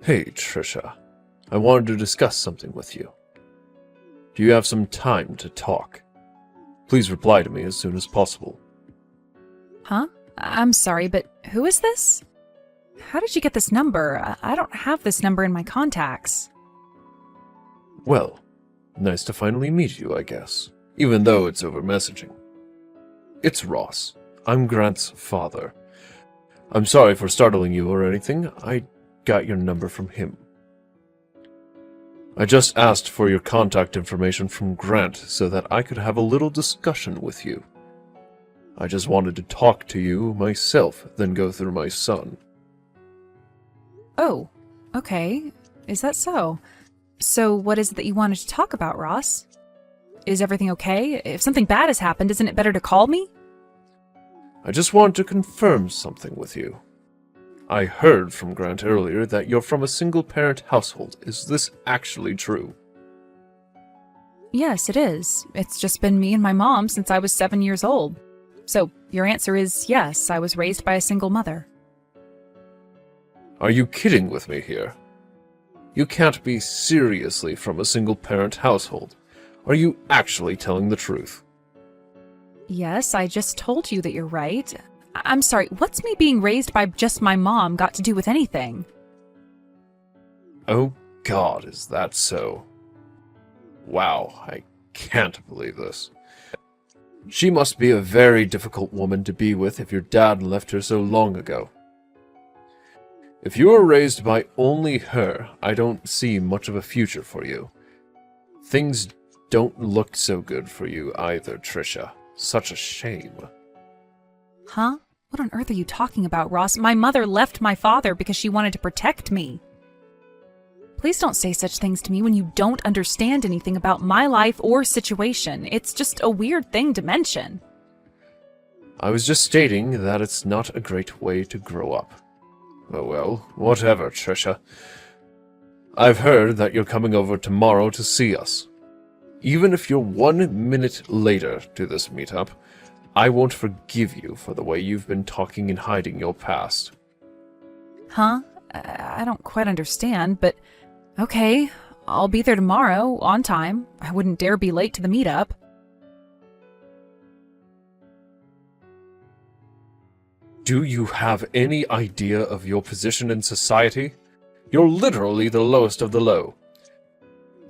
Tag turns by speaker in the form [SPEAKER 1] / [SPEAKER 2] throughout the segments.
[SPEAKER 1] Hey, Trisha. I wanted to discuss something with you. Do you have some time to talk? Please reply to me as soon as possible.
[SPEAKER 2] Huh? I'm sorry, but who is this? How did you get this number? I don't have this number in my contacts.
[SPEAKER 1] Well, nice to finally meet you, I guess, even though it's over messaging. It's Ross. I'm Grant's father. I'm sorry for startling you or anything. I got your number from him. I just asked for your contact information from Grant so that I could have a little discussion with you. I just wanted to talk to you myself, then go through my son.
[SPEAKER 2] Oh, okay. Is that so? So what is it that you wanted to talk about, Ross? Is everything okay? If something bad has happened, isn't it better to call me?
[SPEAKER 1] I just wanted to confirm something with you. I heard from Grant earlier that you're from a single-parent household. Is this actually true?
[SPEAKER 2] Yes, it is. It's just been me and my mom since I was 7 years old. So your answer is yes, I was raised by a single mother.
[SPEAKER 1] Are you kidding with me here? You can't be seriously from a single-parent household. Are you actually telling the truth?
[SPEAKER 2] Yes, I just told you that you're right. I'm sorry, what's me being raised by just my mom got to do with anything?
[SPEAKER 1] Oh God, is that so? Wow, I can't believe this. She must be a very difficult woman to be with if your dad left her so long ago. If you were raised by only her, I don't see much of a future for you. Things don't look so good for you either, Trisha. Such a shame.
[SPEAKER 2] Huh? What on earth are you talking about, Ross? My mother left my father because she wanted to protect me. Please don't say such things to me when you don't understand anything about my life or situation. It's just a weird thing to mention.
[SPEAKER 1] I was just stating that it's not a great way to grow up. Oh well, whatever, Trisha. I've heard that you're coming over tomorrow to see us. Even if you're 1 minute later to this meetup, I won't forgive you for the way you've been talking and hiding your past.
[SPEAKER 2] Huh? I don't quite understand, but okay. I'll be there tomorrow, on time. I wouldn't dare be late to the meetup.
[SPEAKER 1] Do you have any idea of your position in society? You're literally the lowest of the low.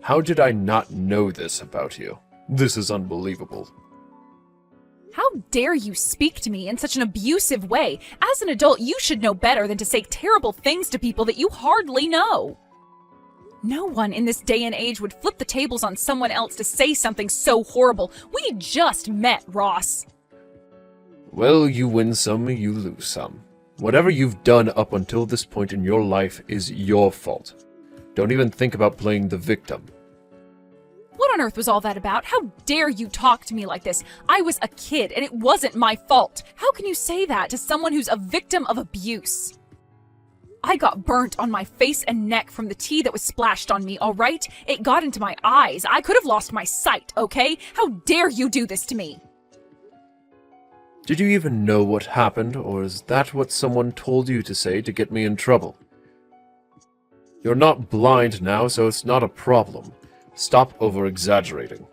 [SPEAKER 1] How did I not know this about you? This is unbelievable.
[SPEAKER 2] How dare you speak to me in such an abusive way? As an adult, you should know better than to say terrible things to people that you hardly know. No one in this day and age would flip the tables on someone else to say something so horrible. We just met, Ross.
[SPEAKER 1] Well, you win some, you lose some. Whatever you've done up until this point in your life is your fault. Don't even think about playing the victim.
[SPEAKER 2] What on earth was all that about? How dare you talk to me like this? I was a kid, and it wasn't my fault. How can you say that to someone who's a victim of abuse? I got burnt on my face and neck from the tea that was splashed on me, all right? It got into my eyes. I could have lost my sight, okay? How dare you do this to me?
[SPEAKER 1] Did you even know what happened, or is that what someone told you to say to get me in trouble? You're not blind now, so it's not a problem. Stop over-exaggerating.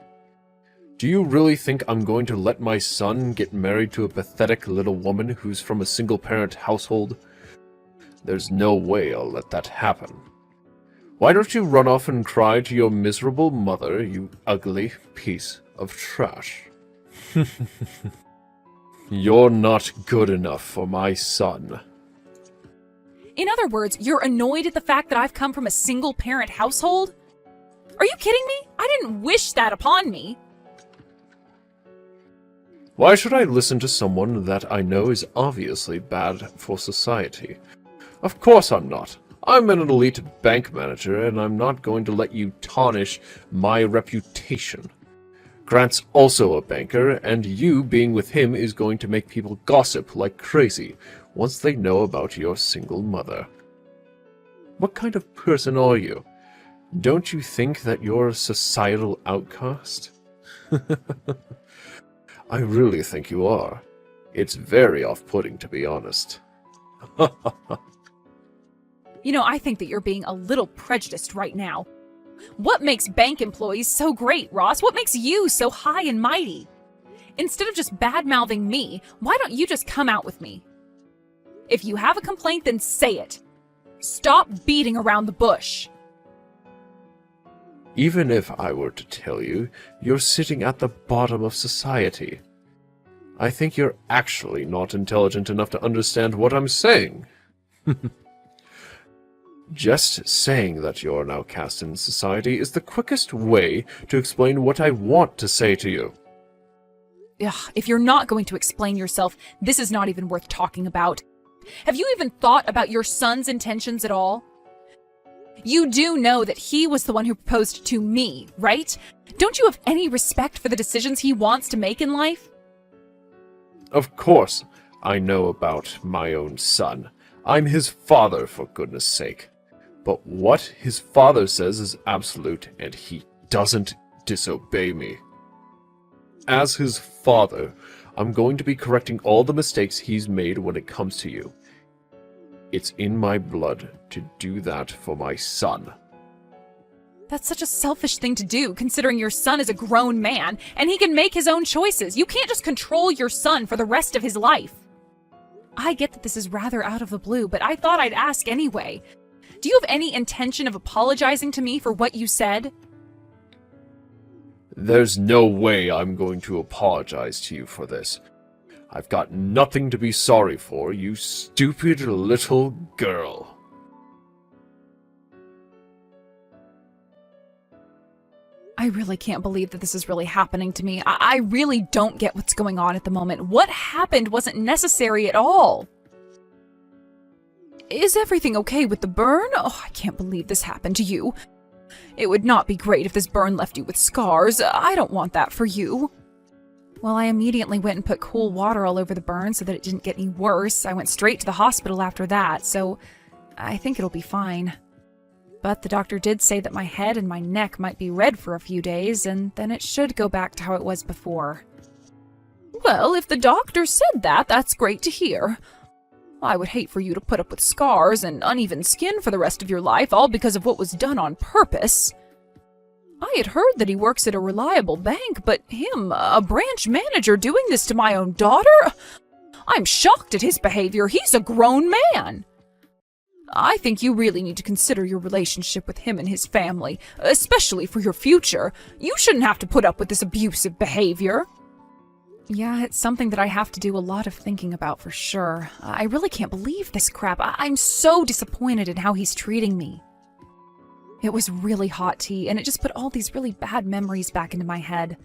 [SPEAKER 1] Do you really think I'm going to let my son get married to a pathetic little woman who's from a single-parent household? There's no way I'll let that happen. Why don't you run off and cry to your miserable mother, you ugly piece of trash? You're not good enough for my son.
[SPEAKER 2] In other words, you're annoyed at the fact that I've come from a single-parent household? Are you kidding me? I didn't wish that upon me.
[SPEAKER 1] Why should I listen to someone that I know is obviously bad for society? Of course I'm not. I'm an elite bank manager, and I'm not going to let you tarnish my reputation. Grant's also a banker, and you being with him is going to make people gossip like crazy once they know about your single mother. What kind of person are you? Don't you think that you're a societal outcast? I really think you are. It's very off-putting, to be honest.
[SPEAKER 2] I think that you're being a little prejudiced right now. What makes bank employees so great, Ross? What makes you so high and mighty? Instead of just bad-mouthing me, why don't you just come out with me? If you have a complaint, then say it. Stop beating around the bush.
[SPEAKER 1] Even if I were to tell you, you're sitting at the bottom of society. I think you're actually not intelligent enough to understand what I'm saying. Just saying that you're an outcast in society is the quickest way to explain what I want to say to you.
[SPEAKER 2] Ugh, if you're not going to explain yourself, this is not even worth talking about. Have you even thought about your son's intentions at all? You do know that he was the one who proposed to me, right? Don't you have any respect for the decisions he wants to make in life?
[SPEAKER 1] Of course, I know about my own son. I'm his father, for goodness sake. But what his father says is absolute, and he doesn't disobey me. As his father, I'm going to be correcting all the mistakes he's made when it comes to you. It's in my blood to do that for my son.
[SPEAKER 2] That's such a selfish thing to do, considering your son is a grown man, and he can make his own choices. You can't just control your son for the rest of his life. I get that this is rather out of the blue, but I thought I'd ask anyway. Do you have any intention of apologizing to me for what you said?
[SPEAKER 1] There's no way I'm going to apologize to you for this. I've got nothing to be sorry for, you stupid little girl.
[SPEAKER 2] I really can't believe that this is really happening to me. I really don't get what's going on at the moment. What happened wasn't necessary at all. Is everything okay with the burn? Oh, I can't believe this happened to you. It would not be great if this burn left you with scars. I don't want that for you. Well, I immediately went and put cool water all over the burn so that it didn't get any worse. I went straight to the hospital after that, so I think it'll be fine. But the doctor did say that my head and my neck might be red for a few days, and then it should go back to how it was before. Well, if the doctor said that, that's great to hear. I would hate for you to put up with scars and uneven skin for the rest of your life, all because of what was done on purpose. I had heard that he works at a reliable bank, but him, a branch manager, doing this to my own daughter? I'm shocked at his behavior. He's a grown man. I think you really need to consider your relationship with him and his family, especially for your future. You shouldn't have to put up with this abusive behavior. Yeah, it's something that I have to do a lot of thinking about for sure. I really can't believe this crap. I'm so disappointed in how he's treating me. It was really hot tea, and it just put all these really bad memories back into my head.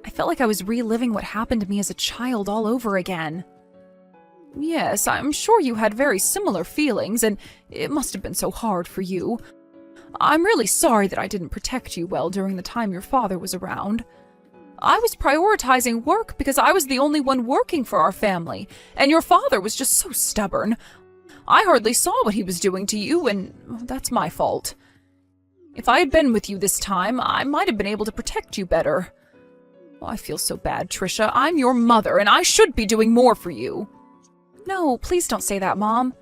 [SPEAKER 2] I felt like I was reliving what happened to me as a child all over again. Yes, I'm sure you had very similar feelings, and it must have been so hard for you. I'm really sorry that I didn't protect you well during the time your father was around. I was prioritizing work because I was the only one working for our family, and your father was just so stubborn. I hardly saw what he was doing to you, and that's my fault. If I had been with you this time, I might have been able to protect you better. Oh, I feel so bad, Trisha. I'm your mother, and I should be doing more for you. No, please don't say that, Mom.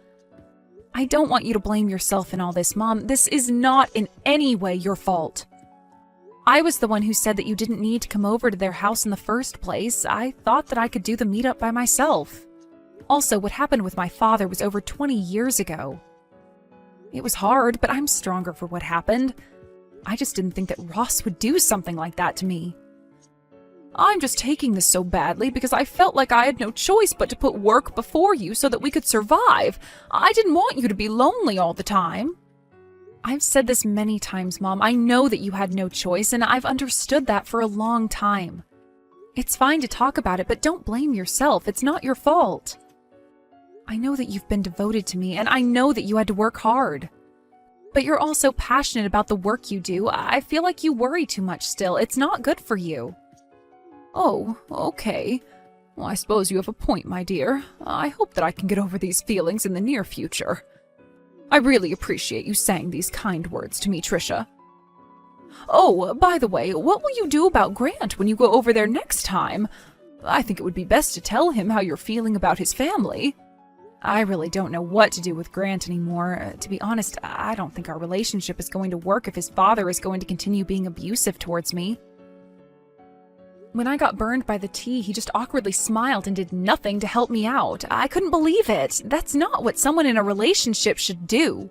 [SPEAKER 2] I don't want you to blame yourself in all this, Mom. This is not in any way your fault. I was the one who said that you didn't need to come over to their house in the first place. I thought that I could do the meetup by myself. Also, what happened with my father was over 20 years ago. It was hard, but I'm stronger for what happened. I just didn't think that Ross would do something like that to me. I'm just taking this so badly because I felt like I had no choice but to put work before you so that we could survive. I didn't want you to be lonely all the time. I've said this many times, Mom. I know that you had no choice, and I've understood that for a long time. It's fine to talk about it, but don't blame yourself. It's not your fault. I know that you've been devoted to me, and I know that you had to work hard. But you're also passionate about the work you do. I feel like you worry too much still. It's not good for you. Oh, okay. Well, I suppose you have a point, my dear. I hope that I can get over these feelings in the near future. I really appreciate you saying these kind words to me, Trisha. Oh, by the way, what will you do about Grant when you go over there next time? I think it would be best to tell him how you're feeling about his family. I really don't know what to do with Grant anymore. To be honest, I don't think our relationship is going to work if his father is going to continue being abusive towards me. When I got burned by the tea, he just awkwardly smiled and did nothing to help me out. I couldn't believe it. That's not what someone in a relationship should do.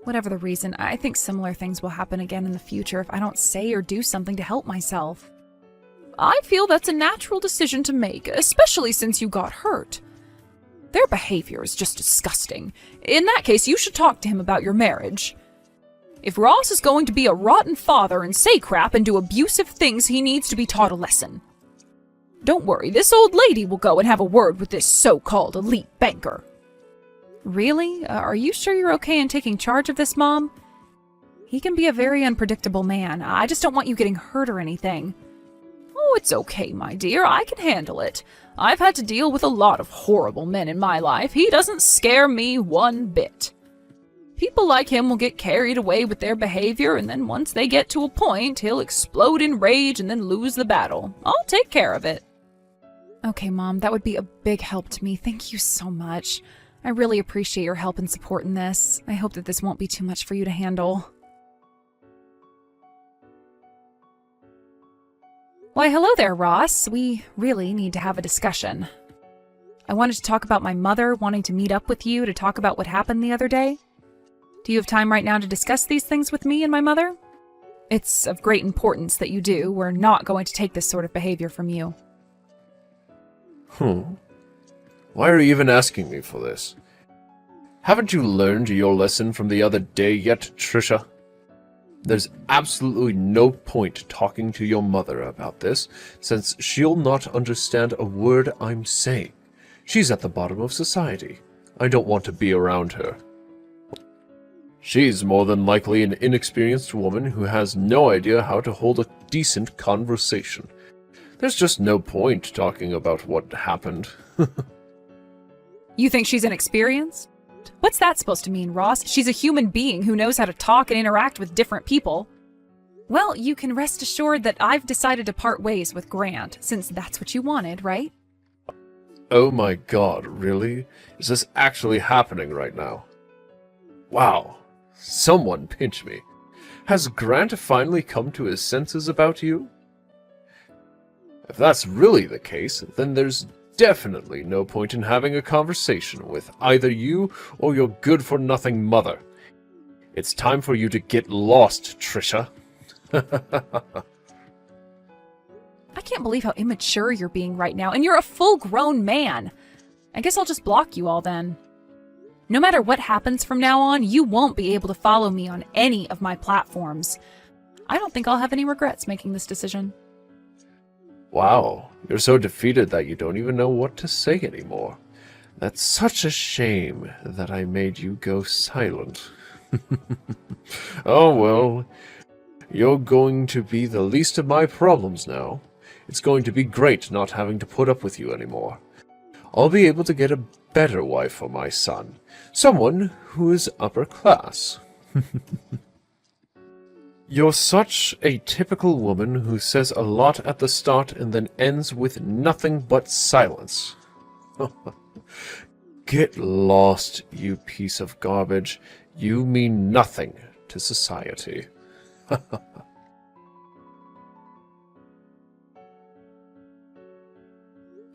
[SPEAKER 2] Whatever the reason, I think similar things will happen again in the future if I don't say or do something to help myself. I feel that's a natural decision to make, especially since you got hurt. Their behavior is just disgusting. In that case, you should talk to him about your marriage. If Ross is going to be a rotten father and say crap and do abusive things, he needs to be taught a lesson. Don't worry, this old lady will go and have a word with this so-called elite banker. Really? Are you sure you're okay in taking charge of this, Mom? He can be a very unpredictable man. I just don't want you getting hurt or anything. Oh, it's okay, my dear. I can handle it. I've had to deal with a lot of horrible men in my life. He doesn't scare me one bit. People like him will get carried away with their behavior, and then once they get to a point, he'll explode in rage and then lose the battle. I'll take care of it. Okay, Mom, that would be a big help to me. Thank you so much. I really appreciate your help and support in this. I hope that this won't be too much for you to handle. Why, hello there, Ross. We really need to have a discussion. I wanted to talk about my mother wanting to meet up with you to talk about what happened the other day. Do you have time right now to discuss these things with me and my mother? It's of great importance that you do. We're not going to take this sort of behavior from you.
[SPEAKER 1] Why are you even asking me for this? Haven't you learned your lesson from the other day yet, Trisha? There's absolutely no point talking to your mother about this, since she'll not understand a word I'm saying. She's at the bottom of society. I don't want to be around her. She's more than likely an inexperienced woman who has no idea how to hold a decent conversation. There's just no point talking about what happened.
[SPEAKER 2] You think she's inexperienced? What's that supposed to mean, Ross? She's a human being who knows how to talk and interact with different people. Well, you can rest assured that I've decided to part ways with Grant, since that's what you wanted, right?
[SPEAKER 1] Oh my god, really? Is this actually happening right now? Wow. Someone pinch me. Has Grant finally come to his senses about you? If that's really the case, then there's definitely no point in having a conversation with either you or your good-for-nothing mother. It's time for you to get lost, Trisha.
[SPEAKER 2] I can't believe how immature you're being right now, and you're a full-grown man. I guess I'll just block you all then. No matter what happens from now on, you won't be able to follow me on any of my platforms. I don't think I'll have any regrets making this decision.
[SPEAKER 1] Wow, you're so defeated that you don't even know what to say anymore. That's such a shame that I made you go silent. Oh well, you're going to be the least of my problems now. It's going to be great not having to put up with you anymore. I'll be able to get a better wife for my son. Someone who is upper class. You're such a typical woman who says a lot at the start and then ends with nothing but silence. Get lost, you piece of garbage. You mean nothing to society.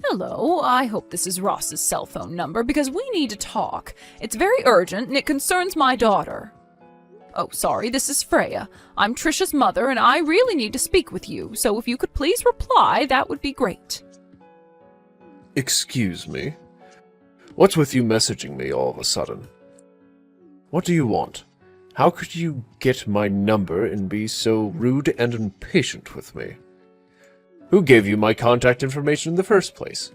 [SPEAKER 2] Hello, I hope this is Ross's cell phone number because we need to talk. It's very urgent and it concerns my daughter. Oh, sorry, this is Freya. I'm Trisha's mother and I really need to speak with you, so if you could please reply, that would be great.
[SPEAKER 1] Excuse me? What's with you messaging me all of a sudden? What do you want? How could you get my number and be so rude and impatient with me? Who gave you my contact information in the first place?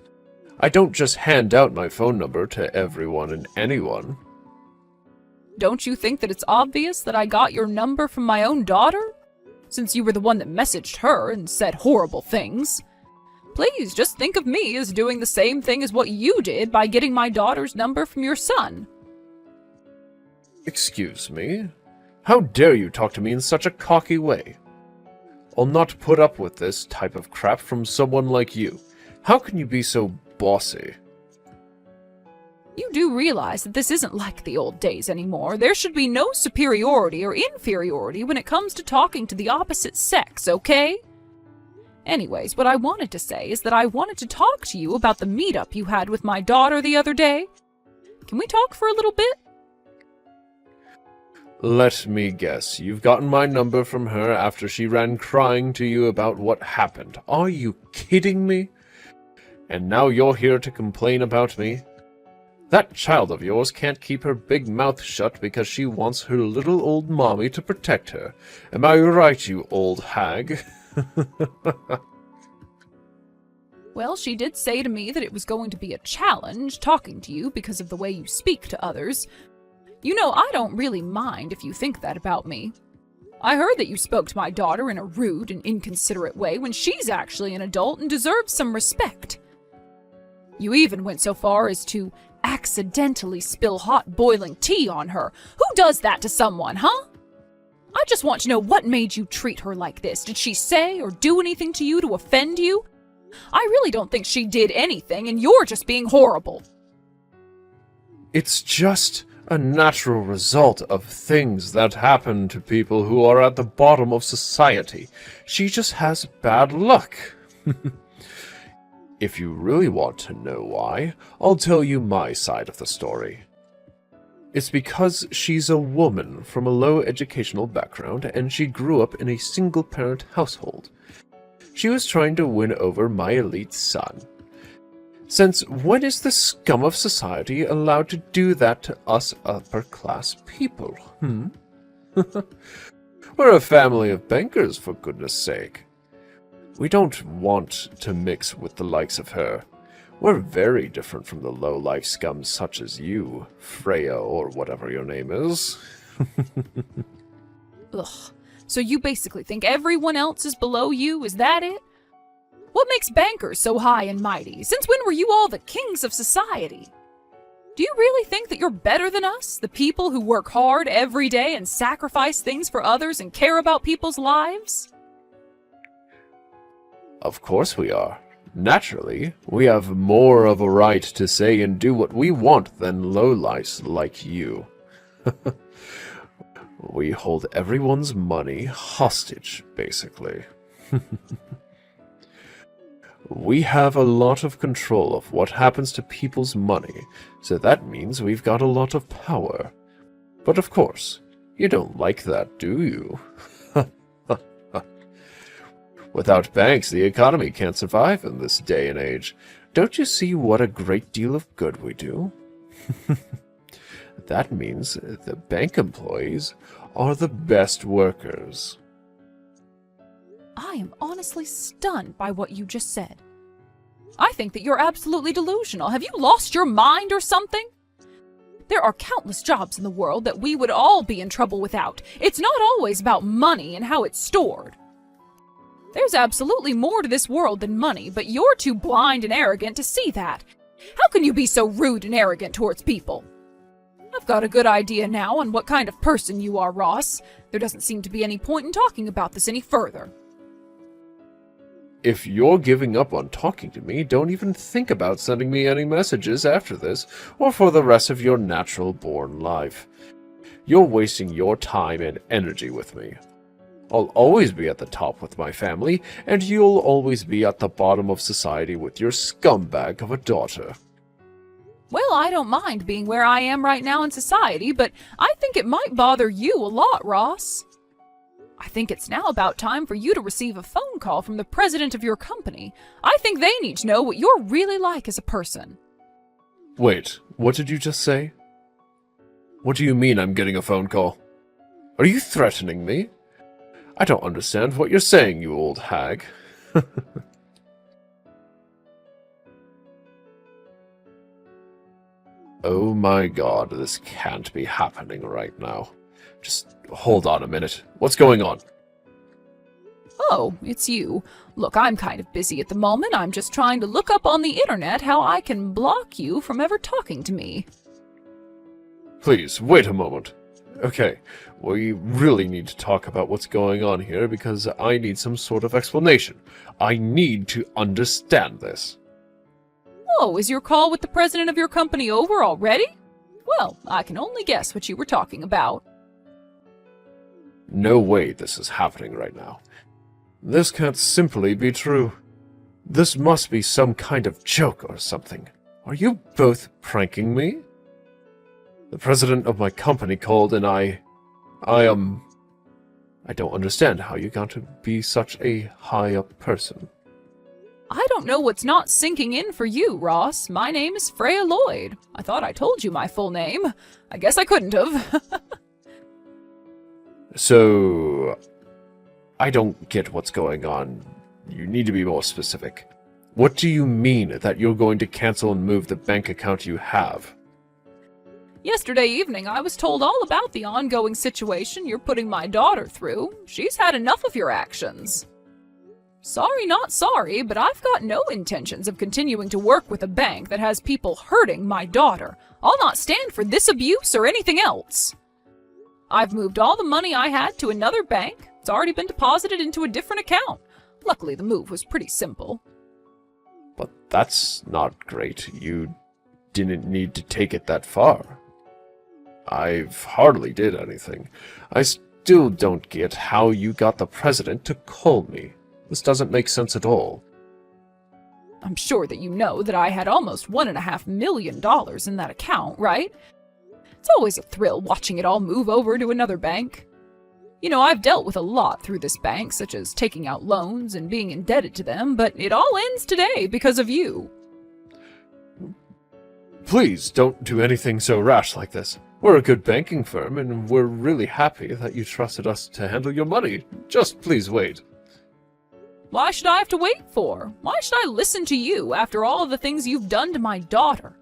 [SPEAKER 1] I don't just hand out my phone number to everyone and anyone.
[SPEAKER 2] Don't you think that it's obvious that I got your number from my own daughter? Since you were the one that messaged her and said horrible things. Please, just think of me as doing the same thing as what you did by getting my daughter's number from your son.
[SPEAKER 1] Excuse me? How dare you talk to me in such a cocky way? I'll not put up with this type of crap from someone like you. How can you be so bossy?
[SPEAKER 2] You do realize that this isn't like the old days anymore. There should be no superiority or inferiority when it comes to talking to the opposite sex, okay? Anyways, what I wanted to say is that I wanted to talk to you about the meetup you had with my daughter the other day. Can we talk for a little bit?
[SPEAKER 1] Let me guess, you've gotten my number from her after she ran crying to you about what happened. Are you kidding me? And now you're here to complain about me? That child of yours can't keep her big mouth shut because she wants her little old mommy to protect her. Am I right, you old hag?
[SPEAKER 2] Well, she did say to me that it was going to be a challenge talking to you because of the way you speak to others. You know, I don't really mind if you think that about me. I heard that you spoke to my daughter in a rude and inconsiderate way when she's actually an adult and deserves some respect. You even went so far as to accidentally spill hot boiling tea on her. Who does that to someone, huh? I just want to know what made you treat her like this. Did she say or do anything to you to offend you? I really don't think she did anything, and you're just being horrible.
[SPEAKER 1] It's just a natural result of things that happen to people who are at the bottom of society. She just has bad luck. If you really want to know why, I'll tell you my side of the story. It's because she's a woman from a low educational background and she grew up in a single-parent household. She was trying to win over my elite son. Since when is the scum of society allowed to do that to us upper-class people, We're a family of bankers, for goodness sake. We don't want to mix with the likes of her. We're very different from the low-life scum such as you, Freya, or whatever your name is.
[SPEAKER 2] Ugh. So you basically think everyone else is below you, is that it? What makes bankers so high and mighty? Since when were you all the kings of society? Do you really think that you're better than us, the people who work hard every day and sacrifice things for others and care about people's lives?
[SPEAKER 1] Of course we are. Naturally, we have more of a right to say and do what we want than lowlifes like you. We hold everyone's money hostage, basically. We have a lot of control of what happens to people's money, so that means we've got a lot of power. But of course, you don't like that, do you? Without banks, the economy can't survive in this day and age. Don't you see what a great deal of good we do? That means the bank employees are the best workers.
[SPEAKER 2] I am honestly stunned by what you just said. I think that you're absolutely delusional. Have you lost your mind or something? There are countless jobs in the world that we would all be in trouble without. It's not always about money and how it's stored. There's absolutely more to this world than money, but you're too blind and arrogant to see that. How can you be so rude and arrogant towards people? I've got a good idea now on what kind of person you are, Ross. There doesn't seem to be any point in talking about this any further.
[SPEAKER 1] If you're giving up on talking to me, don't even think about sending me any messages after this, or for the rest of your natural-born life. You're wasting your time and energy with me. I'll always be at the top with my family, and you'll always be at the bottom of society with your scumbag of a daughter.
[SPEAKER 2] Well, I don't mind being where I am right now in society, but I think it might bother you a lot, Ross. I think it's now about time for you to receive a phone call from the president of your company. I think they need to know what you're really like as a person.
[SPEAKER 1] Wait, what did you just say? What do you mean I'm getting a phone call? Are you threatening me? I don't understand what you're saying, you old hag. Oh my god, this can't be happening right now. Just hold on a minute. What's going on?
[SPEAKER 2] Oh, it's you. Look, I'm kind of busy at the moment. I'm just trying to look up on the internet how I can block you from ever talking to me.
[SPEAKER 1] Please, wait a moment. Okay, we really need to talk about what's going on here because I need some sort of explanation. I need to understand this.
[SPEAKER 2] Oh, is your call with the president of your company over already? Well, I can only guess what you were talking about.
[SPEAKER 1] No way this is happening right now. This can't simply be true. This must be some kind of joke or something. Are you both pranking me? The president of my company called and I don't understand how you got to be such a high-up person.
[SPEAKER 2] I don't know what's not sinking in for you, Ross. My name is Freya Lloyd. I thought I told you my full name. I guess I couldn't have.
[SPEAKER 1] So, I don't get what's going on. You need to be more specific. What do you mean that you're going to cancel and move the bank account you have?
[SPEAKER 2] Yesterday evening, I was told all about the ongoing situation you're putting my daughter through. She's had enough of your actions. Sorry, not sorry, but I've got no intentions of continuing to work with a bank that has people hurting my daughter. I'll not stand for this abuse or anything else. I've moved all the money I had to another bank. It's already been deposited into a different account. Luckily, the move was pretty simple.
[SPEAKER 1] But that's not great. You didn't need to take it that far. I've hardly did anything. I still don't get how you got the president to call me. This doesn't make sense at all.
[SPEAKER 2] I'm sure that you know that I had almost $1.5 million in that account, right? It's always a thrill watching it all move over to another bank. You know, I've dealt with a lot through this bank, such as taking out loans and being indebted to them, but it all ends today because of you.
[SPEAKER 1] Please don't do anything so rash like this. We're a good banking firm, and we're really happy that you trusted us to handle your money. Just please wait.
[SPEAKER 2] Why should I have to wait for? Why should I listen to you after all of the things you've done to my daughter?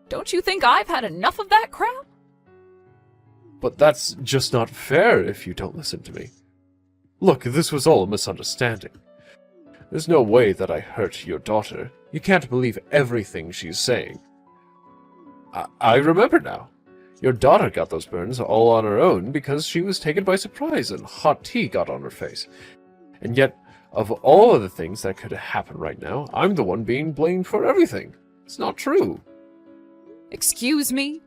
[SPEAKER 2] Don't you think I've had enough of that crap?
[SPEAKER 1] But that's just not fair if you don't listen to me. Look, this was all a misunderstanding. There's no way that I hurt your daughter. You can't believe everything she's saying. I remember now. Your daughter got those burns all on her own because she was taken by surprise and hot tea got on her face. And yet, of all of the things that could happen right now, I'm the one being blamed for everything. It's not true.
[SPEAKER 2] Excuse me?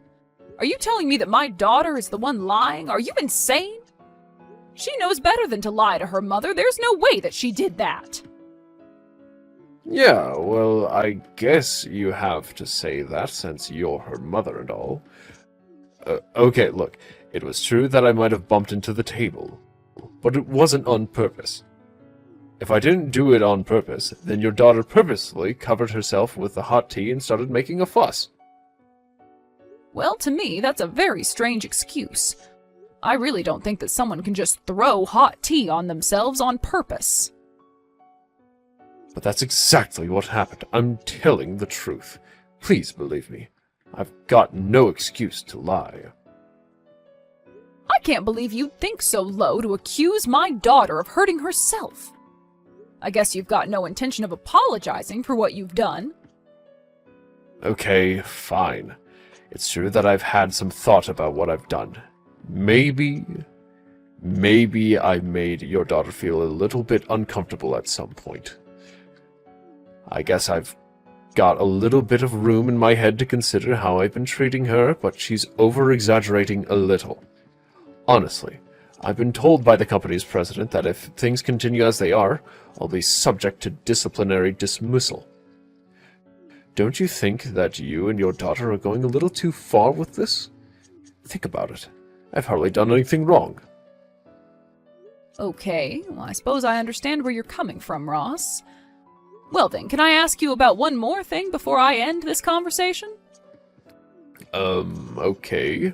[SPEAKER 2] Are you telling me that my daughter is the one lying? Are you insane? She knows better than to lie to her mother. There's no way that she did that.
[SPEAKER 1] Yeah, well, I guess you have to say that since you're her mother and all. Okay, look, it was true that I might have bumped into the table, but it wasn't on purpose. If I didn't do it on purpose, then your daughter purposely covered herself with the hot tea and started making a fuss.
[SPEAKER 2] Well, to me, that's a very strange excuse. I really don't think that someone can just throw hot tea on themselves on purpose.
[SPEAKER 1] But that's exactly what happened. I'm telling the truth. Please believe me. I've got no excuse to lie.
[SPEAKER 2] I can't believe you'd think so low to accuse my daughter of hurting herself. I guess you've got no intention of apologizing for what you've done.
[SPEAKER 1] Okay, fine. It's true that I've had some thought about what I've done. Maybe I made your daughter feel a little bit uncomfortable at some point. I guess I've got a little bit of room in my head to consider how I've been treating her, but she's over-exaggerating a little. Honestly, I've been told by the company's president that if things continue as they are, I'll be subject to disciplinary dismissal. Don't you think that you and your daughter are going a little too far with this? Think about it. I've hardly done anything wrong.
[SPEAKER 2] Okay, well, I suppose I understand where you're coming from, Ross. Well then, can I ask you about one more thing before I end this conversation?
[SPEAKER 1] Okay.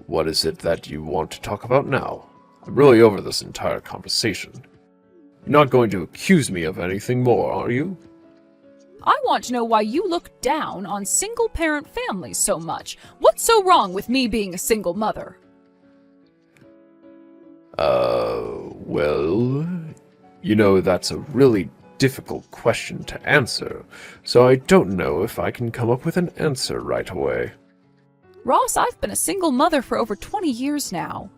[SPEAKER 1] What is it that you want to talk about now? I'm really over this entire conversation. You're not going to accuse me of anything more, are you?
[SPEAKER 2] I want to know why you look down on single-parent families so much. What's so wrong with me being a single mother?
[SPEAKER 1] Well, you know, that's a really difficult question to answer, so I don't know if I can come up with an answer right away.
[SPEAKER 2] Ross, I've been a single mother for over 20 years now.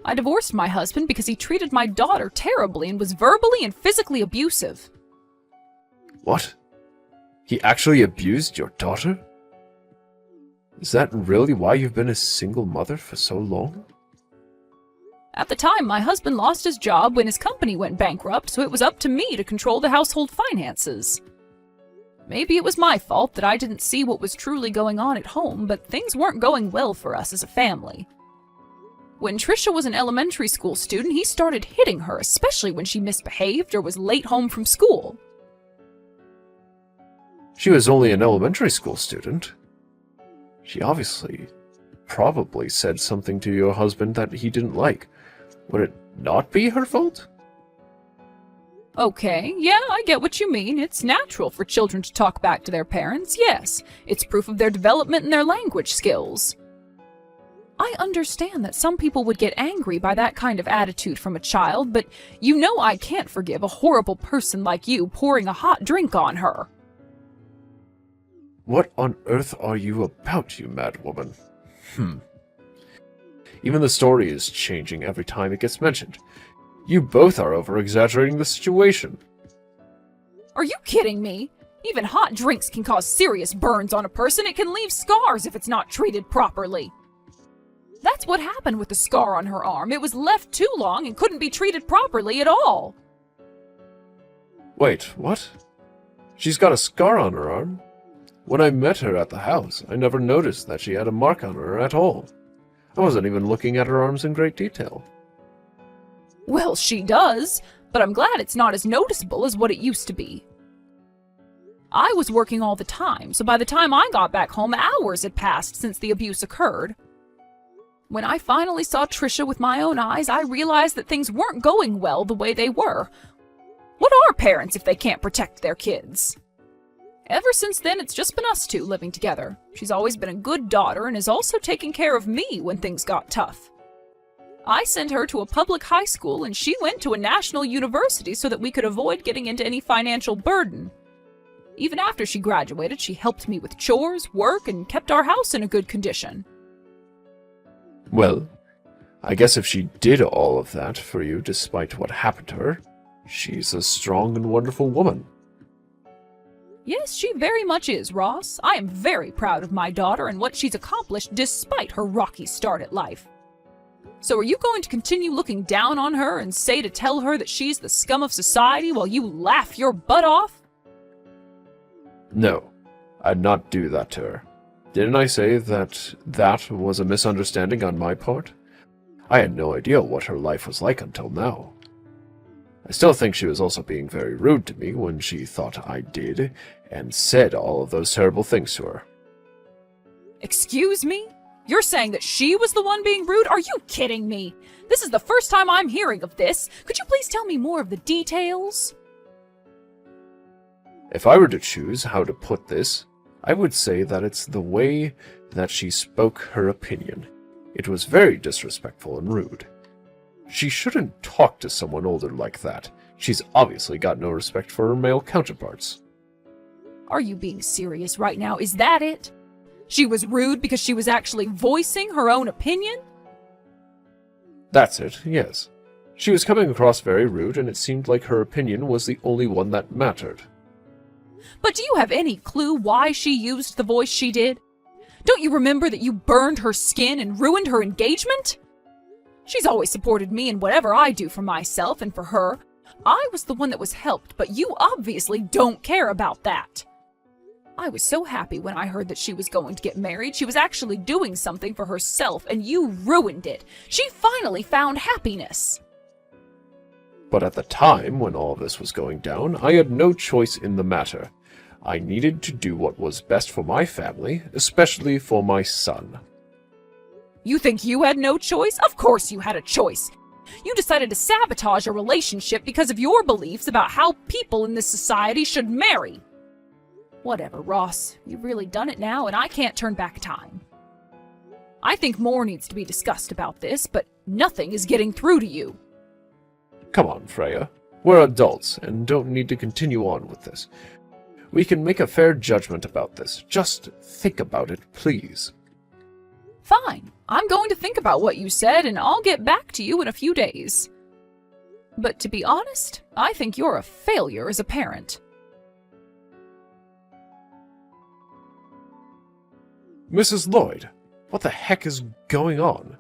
[SPEAKER 2] I divorced my husband because he treated my daughter terribly and was verbally and physically abusive.
[SPEAKER 1] What? He actually abused your daughter? Is that really why you've been a single mother for so long?
[SPEAKER 2] At the time, my husband lost his job when his company went bankrupt, so it was up to me to control the household finances. Maybe it was my fault that I didn't see what was truly going on at home, but things weren't going well for us as a family. When Trisha was an elementary school student, he started hitting her, especially when she misbehaved or was late home from school.
[SPEAKER 1] She was only an elementary school student. She obviously probably said something to your husband that he didn't like. Would it not be her fault?
[SPEAKER 2] Okay, yeah, I get what you mean. It's natural for children to talk back to their parents, yes. It's proof of their development and their language skills. I understand that some people would get angry by that kind of attitude from a child, but you know I can't forgive a horrible person like you pouring a hot drink on her.
[SPEAKER 1] What on earth are you about, you mad woman? Even the story is changing every time it gets mentioned. You both are over-exaggerating the situation.
[SPEAKER 2] Are you kidding me? Even hot drinks can cause serious burns on a person. It can leave scars if it's not treated properly. That's what happened with the scar on her arm. It was left too long and couldn't be treated properly at all.
[SPEAKER 1] Wait, what? She's got a scar on her arm? When I met her at the house, I never noticed that she had a mark on her at all. I wasn't even looking at her arms in great detail.
[SPEAKER 2] Well, she does, but I'm glad it's not as noticeable as what it used to be. I was working all the time, so by the time I got back home, hours had passed since the abuse occurred. When I finally saw Trisha with my own eyes, I realized that things weren't going well the way they were. What are parents if they can't protect their kids? Ever since then, it's just been us two living together. She's always been a good daughter and has also taken care of me when things got tough. I sent her to a public high school and she went to a national university so that we could avoid getting into any financial burden. Even after she graduated, she helped me with chores, work, and kept our house in a good condition.
[SPEAKER 1] Well, I guess if she did all of that for you despite what happened to her, she's a strong and wonderful woman.
[SPEAKER 2] Yes, she very much is, Ross. I am very proud of my daughter and what she's accomplished despite her rocky start at life. So are you going to continue looking down on her and say to tell her that she's the scum of society while you laugh your butt off?
[SPEAKER 1] No, I'd not do that to her. Didn't I say that that was a misunderstanding on my part? I had no idea what her life was like until now. I still think she was also being very rude to me when she thought I did and said all of those terrible things to her.
[SPEAKER 2] Excuse me? You're saying that she was the one being rude? Are you kidding me? This is the first time I'm hearing of this. Could you please tell me more of the details?
[SPEAKER 1] If I were to choose how to put this, I would say that it's the way that she spoke her opinion. It was very disrespectful and rude. She shouldn't talk to someone older like that. She's obviously got no respect for her male counterparts.
[SPEAKER 2] Are you being serious right now? Is that it? She was rude because she was actually voicing her own opinion?
[SPEAKER 1] That's it, yes. She was coming across very rude, and it seemed like her opinion was the only one that mattered.
[SPEAKER 2] But do you have any clue why she used the voice she did? Don't you remember that you burned her skin and ruined her engagement? She's always supported me in whatever I do for myself and for her. I was the one that was helped, but you obviously don't care about that. I was so happy when I heard that she was going to get married. She was actually doing something for herself, and you ruined it. She finally found happiness.
[SPEAKER 1] But at the time when all this was going down, I had no choice in the matter. I needed to do what was best for my family, especially for my son.
[SPEAKER 2] You think you had no choice? Of course you had a choice. You decided to sabotage a relationship because of your beliefs about how people in this society should marry. Whatever, Ross. You've really done it now, and I can't turn back time. I think more needs to be discussed about this, but nothing is getting through to you.
[SPEAKER 1] Come on, Freya. We're adults and don't need to continue on with this. We can make a fair judgment about this. Just think about it, please.
[SPEAKER 2] Fine. I'm going to think about what you said, and I'll get back to you in a few days. But to be honest, I think you're a failure as a parent.
[SPEAKER 1] Mrs. Lloyd, what the heck is going on?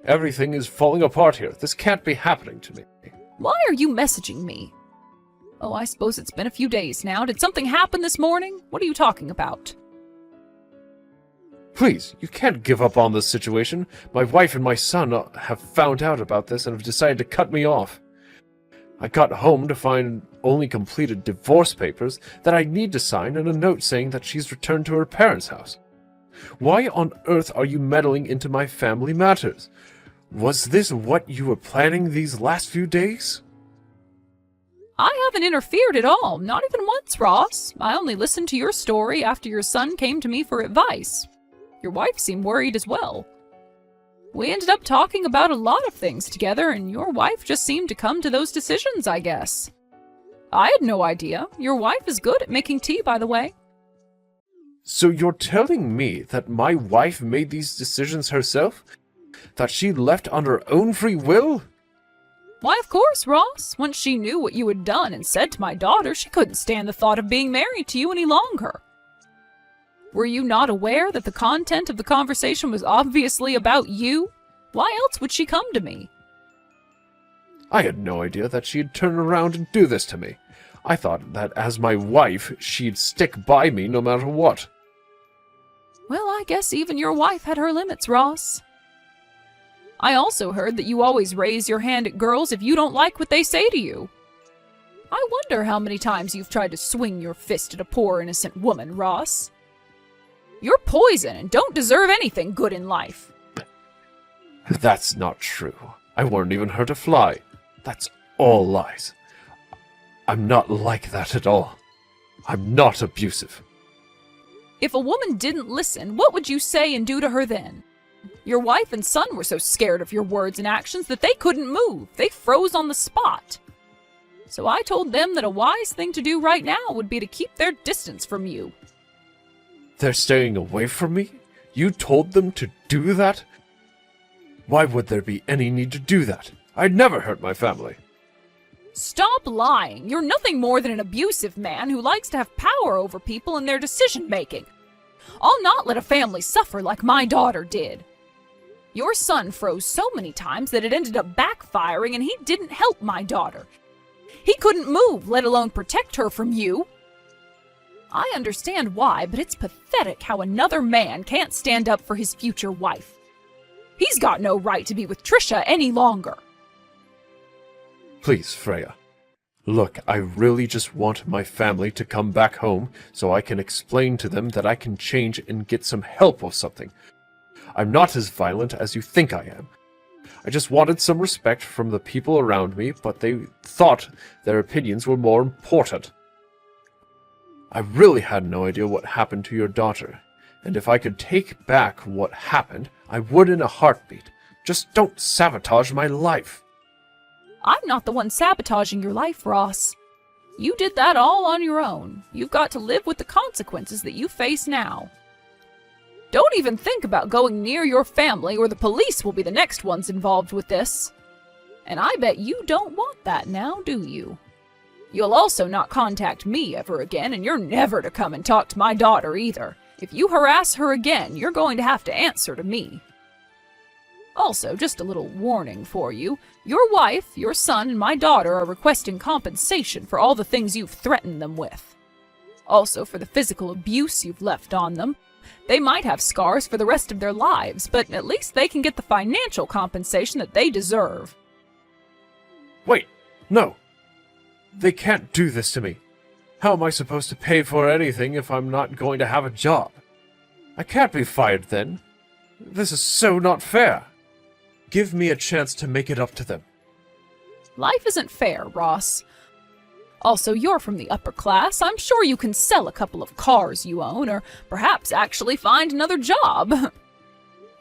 [SPEAKER 1] Everything is falling apart here. This can't be happening to me.
[SPEAKER 2] Why are you messaging me? Oh, I suppose it's been a few days now. Did something happen this morning? What are you talking about?
[SPEAKER 1] Please, you can't give up on this situation. My wife and my son have found out about this and have decided to cut me off. I got home to find only completed divorce papers that I need to sign and a note saying that she's returned to her parents' house. Why on earth are you meddling into my family matters? Was this what you were planning these last few days?
[SPEAKER 2] I haven't interfered at all, not even once, Ross. I only listened to your story after your son came to me for advice. Your wife seemed worried as well. We ended up talking about a lot of things together, and your wife just seemed to come to those decisions, I guess. I had no idea. Your wife is good at making tea, by the way.
[SPEAKER 1] So you're telling me that my wife made these decisions herself? That she left on her own free will?
[SPEAKER 2] Why, of course, Ross. Once she knew what you had done and said to my daughter, she couldn't stand the thought of being married to you any longer. Were you not aware that the content of the conversation was obviously about you? Why else would she come to me?
[SPEAKER 1] I had no idea that she'd turn around and do this to me. I thought that as my wife, she'd stick by me no matter what.
[SPEAKER 2] Well, I guess even your wife had her limits, Ross. I also heard that you always raise your hand at girls if you don't like what they say to you. I wonder how many times you've tried to swing your fist at a poor innocent woman, Ross. You're poison and don't deserve anything good in life.
[SPEAKER 1] That's not true. I weren't even hurt a fly. That's all lies. I'm not like that at all. I'm not abusive.
[SPEAKER 2] If a woman didn't listen, what would you say and do to her then? Your wife and son were so scared of your words and actions that they couldn't move. They froze on the spot. So I told them that a wise thing to do right now would be to keep their distance from you.
[SPEAKER 1] They're staying away from me? You told them to do that? Why would there be any need to do that? I'd never hurt my family.
[SPEAKER 2] Stop lying. You're nothing more than an abusive man who likes to have power over people and their decision-making. I'll not let a family suffer like my daughter did. Your son froze so many times that it ended up backfiring, and he didn't help my daughter. He couldn't move, let alone protect her from you. I understand why, but it's pathetic how another man can't stand up for his future wife. He's got no right to be with Trisha any longer.
[SPEAKER 1] Please, Freya. Look, I really just want my family to come back home so I can explain to them that I can change and get some help or something. I'm not as violent as you think I am. I just wanted some respect from the people around me, but they thought their opinions were more important. I really had no idea what happened to your daughter, and if I could take back what happened, I would in a heartbeat. Just don't sabotage my life.
[SPEAKER 2] I'm not the one sabotaging your life, Ross. You did that all on your own. You've got to live with the consequences that you face now. Don't even think about going near your family, or the police will be the next ones involved with this. And I bet you don't want that now, do you? You'll also not contact me ever again, and you're never to come and talk to my daughter either. If you harass her again, you're going to have to answer to me. Also, just a little warning for you. Your wife, your son, and my daughter are requesting compensation for all the things you've threatened them with. Also for the physical abuse you've left on them. They might have scars for the rest of their lives, but at least they can get the financial compensation that they deserve.
[SPEAKER 1] Wait, no. They can't do this to me. How am I supposed to pay for anything if I'm not going to have a job? I can't be fired then. This is so not fair. Give me a chance to make it up to them.
[SPEAKER 2] Life isn't fair, Ross. Also, you're from the upper class. I'm sure you can sell a couple of cars you own, or perhaps actually find another job.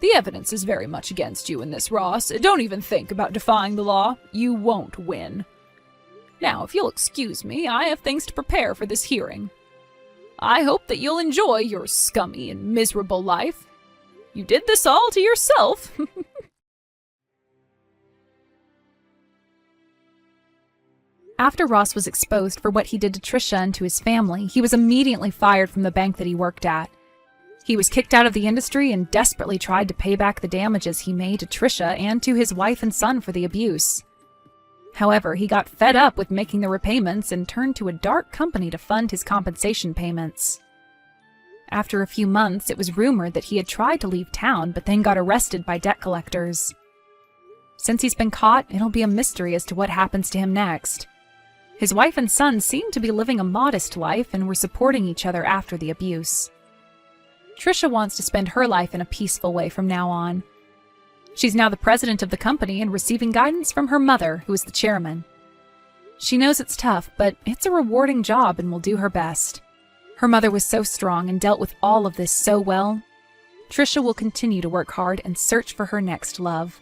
[SPEAKER 2] The evidence is very much against you in this, Ross. Don't even think about defying the law. You won't win. Now, if you'll excuse me, I have things to prepare for this hearing. I hope that you'll enjoy your scummy and miserable life. You did this all to yourself. After Ross was exposed for what he did to Trisha and to his family, he was immediately fired from the bank that he worked at. He was kicked out of the industry and desperately tried to pay back the damages he made to Trisha and to his wife and son for the abuse. However, he got fed up with making the repayments and turned to a dark company to fund his compensation payments. After a few months, it was rumored that he had tried to leave town but then got arrested by debt collectors. Since he's been caught, it'll be a mystery as to what happens to him next. His wife and son seemed to be living a modest life and were supporting each other after the abuse. Trisha wants to spend her life in a peaceful way from now on. She's now the president of the company and receiving guidance from her mother, who is the chairman. She knows it's tough, but it's a rewarding job and will do her best. Her mother was so strong and dealt with all of this so well. Trisha will continue to work hard and search for her next love.